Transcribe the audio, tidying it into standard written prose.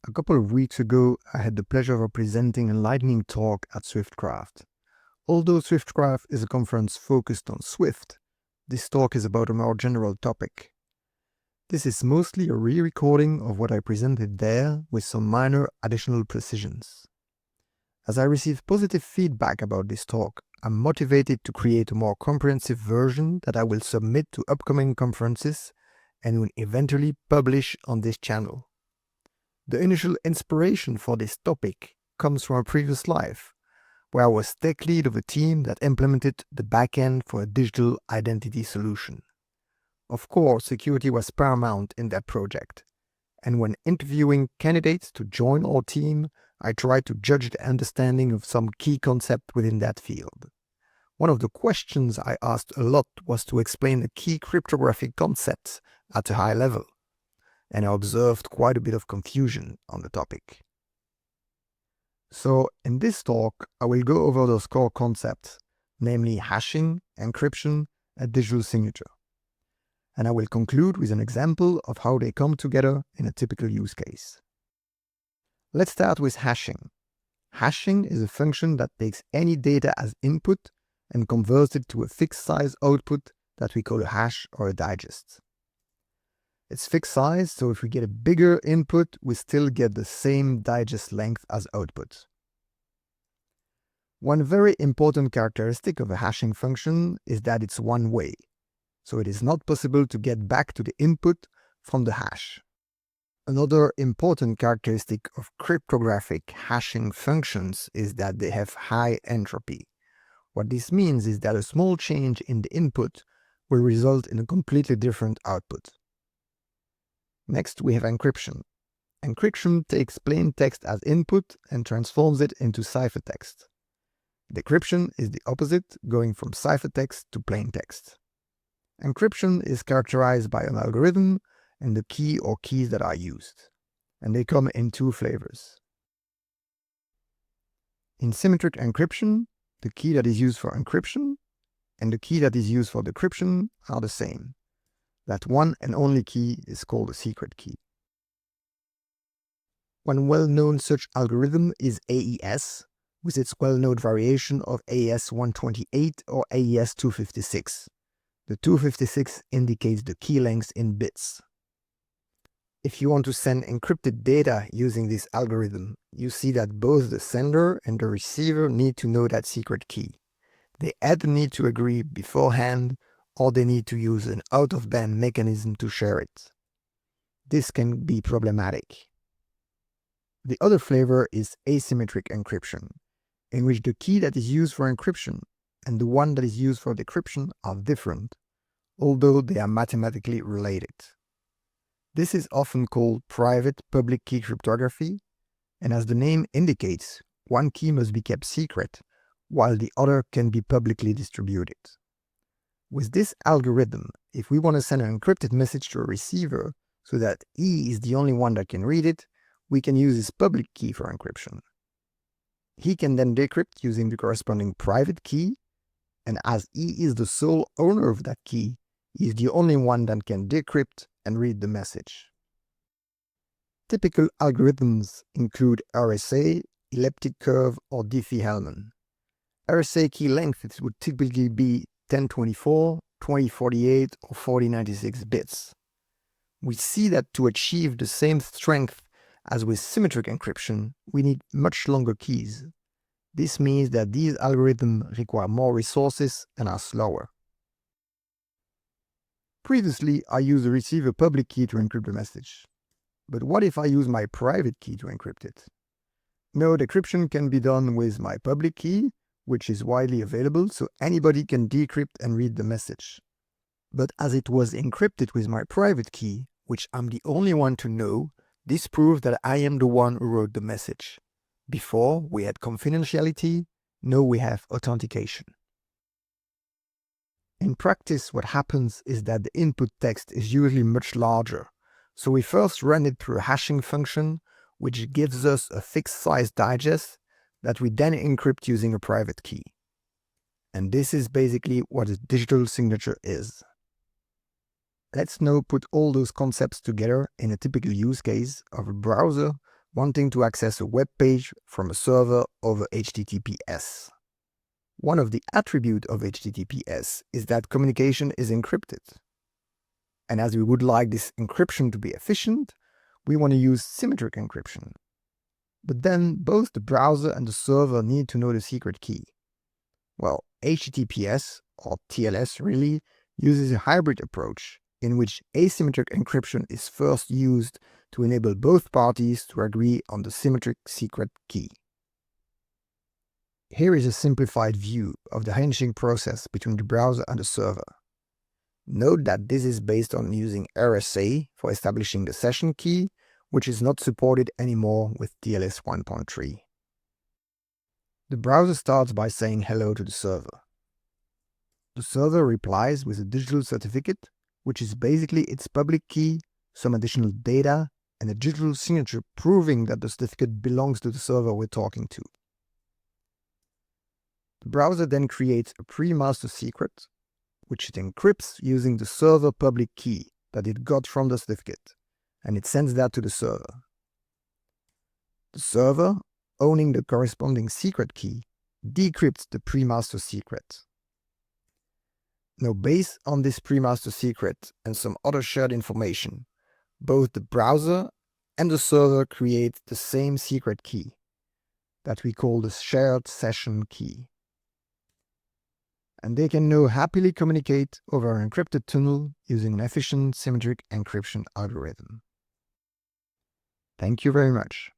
A couple of weeks ago, I had the pleasure of presenting a lightning talk at SwiftCraft. Although SwiftCraft is a conference focused on Swift, this talk is about a more general topic. This is mostly a re-recording of what I presented there with some minor additional precisions. As I received positive feedback about this talk, I'm motivated to create a more comprehensive version that I will submit to upcoming conferences and will eventually publish on this channel. The initial inspiration for this topic comes from a previous life, where I was tech lead of a team that implemented the backend for a digital identity solution. Of course, security was paramount in that project, and when interviewing candidates to join our team, I tried to judge the understanding of some key concept within that field. One of the questions I asked a lot was to explain the key cryptographic concepts at a high level, and I observed quite a bit of confusion on the topic. So in this talk, I will go over those core concepts, namely hashing, encryption, and digital signature. And I will conclude with an example of how they come together in a typical use case. Let's start with hashing. Hashing is a function that takes any data as input and converts it to a fixed size output that we call a hash or a digest. It's fixed size, so if we get a bigger input, we still get the same digest length as output. One very important characteristic of a hashing function is that it's one way, so it is not possible to get back to the input from the hash. Another important characteristic of cryptographic hashing functions is that they have high entropy. What this means is that a small change in the input will result in a completely different output. Next, we have encryption. Encryption takes plain text as input and transforms it into ciphertext. Decryption is the opposite, going from ciphertext to plain text. Encryption is characterized by an algorithm and the key or keys that are used, and they come in two flavors. In symmetric encryption, the key that is used for encryption and the key that is used for decryption are the same. That one and only key is called a secret key. One well-known such algorithm is AES, with its well-known variation of AES 128 or AES 256. The 256 indicates the key length in bits. If you want to send encrypted data using this algorithm, you see that both the sender and the receiver need to know that secret key. They either need to agree beforehand or they need to use an out-of-band mechanism to share it. This can be problematic. The other flavor is asymmetric encryption, in which the key that is used for encryption and the one that is used for decryption are different, although they are mathematically related. This is often called private-public key cryptography, and as the name indicates, one key must be kept secret, while the other can be publicly distributed. With this algorithm, if we want to send an encrypted message to a receiver so that E is the only one that can read it, we can use his public key for encryption. He can then decrypt using the corresponding private key, and as E is the sole owner of that key, he is the only one that can decrypt and read the message. Typical algorithms include RSA, elliptic curve, or Diffie-Hellman. RSA key length would typically be 1024, 2048, or 4096 bits. We see that to achieve the same strength as with symmetric encryption, we need much longer keys. This means that these algorithms require more resources and are slower. Previously, I used the receiver public key to encrypt the message. But what if I use my private key to encrypt it? No, decryption can be done with my public key, which is widely available, so anybody can decrypt and read the message. But as it was encrypted with my private key, which I'm the only one to know, this proves that I am the one who wrote the message. Before, we had confidentiality, now we have authentication. In practice, what happens is that the input text is usually much larger, so we first run it through a hashing function, which gives us a fixed size digest that we then encrypt using a private key. And this is basically what a digital signature is. Let's now put all those concepts together in a typical use case of a browser wanting to access a web page from a server over HTTPS. One of the attributes of HTTPS is that communication is encrypted. And as we would like this encryption to be efficient, we want to use symmetric encryption. But then both the browser and the server need to know the secret key. Well, HTTPS, or TLS really, uses a hybrid approach in which asymmetric encryption is first used to enable both parties to agree on the symmetric secret key. Here is a simplified view of the handshake process between the browser and the server. Note that this is based on using RSA for establishing the session key, which is not supported anymore with TLS 1.3. The browser starts by saying hello to the server. The server replies with a digital certificate, which is basically its public key, some additional data, and a digital signature proving that the certificate belongs to the server we're talking to. The browser then creates a pre-master secret, which it encrypts using the server public key that it got from the certificate, and it sends that to the server. The server, owning the corresponding secret key, decrypts the pre-master secret. Now, based on this pre-master secret and some other shared information, both the browser and the server create the same secret key that we call the shared session key. And they can now happily communicate over an encrypted tunnel using an efficient symmetric encryption algorithm. Thank you very much.